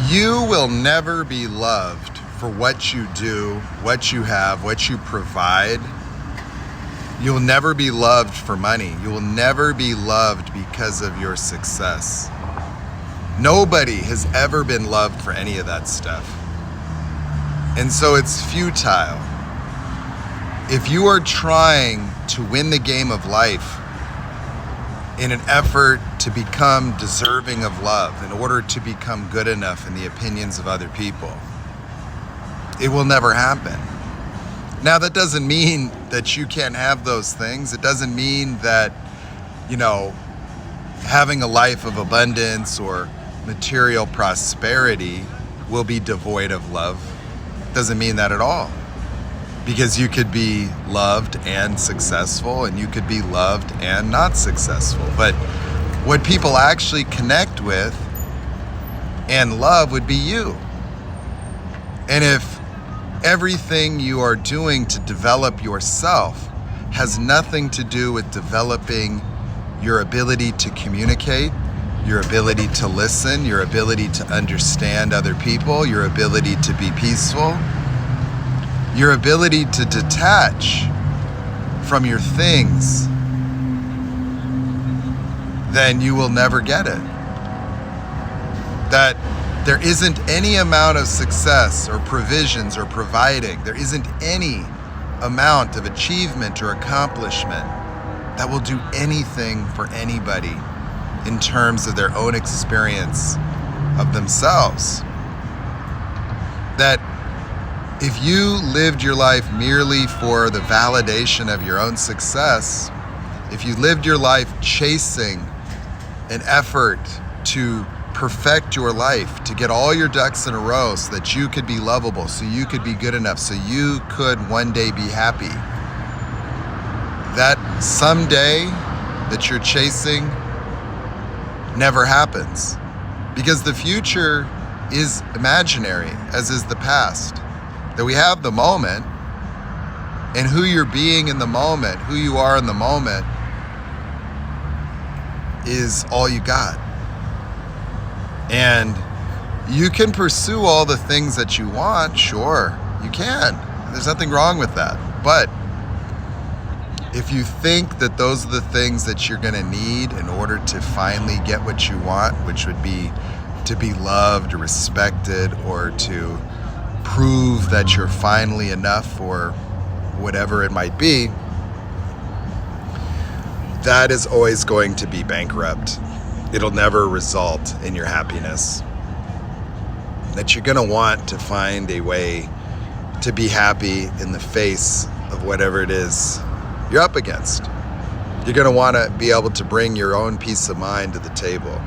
You will never be loved for what you do, what you have, what you provide. You will never be loved for money. You will never be loved because of your success. Nobody has ever been loved for any of that stuff. And so it's futile. If you are trying to win the game of life in an effort to become deserving of love, in order to become good enough in the opinions of other people, it will never happen. Now, that doesn't mean that you can't have those things. It doesn't mean that, having a life of abundance or material prosperity will be devoid of love. It doesn't mean that at all. Because you could be loved and successful, and you could be loved and not successful. But what people actually connect with and love would be you. And if everything you are doing to develop yourself has nothing to do with developing your ability to communicate, your ability to listen, your ability to understand other people, your ability to be peaceful, your ability to detach from your things, then you will never get it. That there isn't any amount of success or provisions or providing, there isn't any amount of achievement or accomplishment that will do anything for anybody in terms of their own experience of themselves. That if you lived your life merely for the validation of your own success, if you lived your life chasing an effort to perfect your life, to get all your ducks in a row so that you could be lovable, so you could be good enough, so you could one day be happy, that someday that you're chasing never happens. Because the future is imaginary, as is the past. That we have the moment, and who you're being in the moment, who you are in the moment, is all you got. And you can pursue all the things that you want, sure, you can. There's nothing wrong with that. But if you think that those are the things that you're gonna need in order to finally get what you want, which would be to be loved or respected, or to prove that you're finally enough, or whatever it might be, that is always going to be bankrupt. It'll never result in your happiness. That you're going to want to find a way to be happy in the face of whatever it is you're up against. You're going to want to be able to bring your own peace of mind to the table.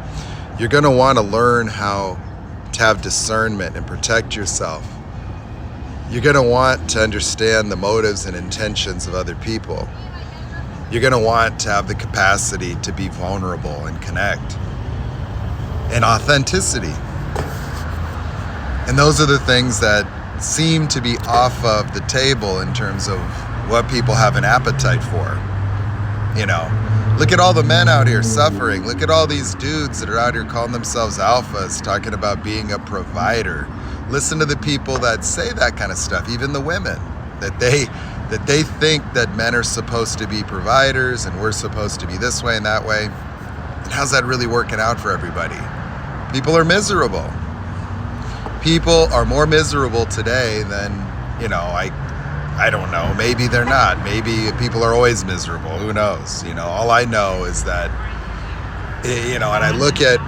You're going to want to learn how to have discernment and protect yourself. You're going to want to understand the motives and intentions of other people. You're going to want to have the capacity to be vulnerable and connect. And authenticity. And those are the things that seem to be off of the table in terms of what people have an appetite for. Look at all the men out here suffering. Look at all these dudes that are out here calling themselves alphas, talking about being a provider. Listen to the people that say that kind of stuff, even the women, that they think that men are supposed to be providers and we're supposed to be this way and that way. And how's that really working out for everybody? People are miserable. People are more miserable today than, I don't know, maybe they're not. Maybe people are always miserable, who knows? All I know is that, and I look at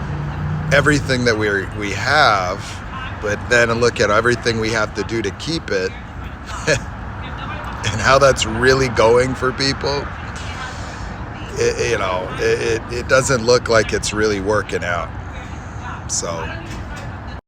everything that we have, but then I look at everything we have to do to keep it and how that's really going for people. It doesn't look like it's really working out. So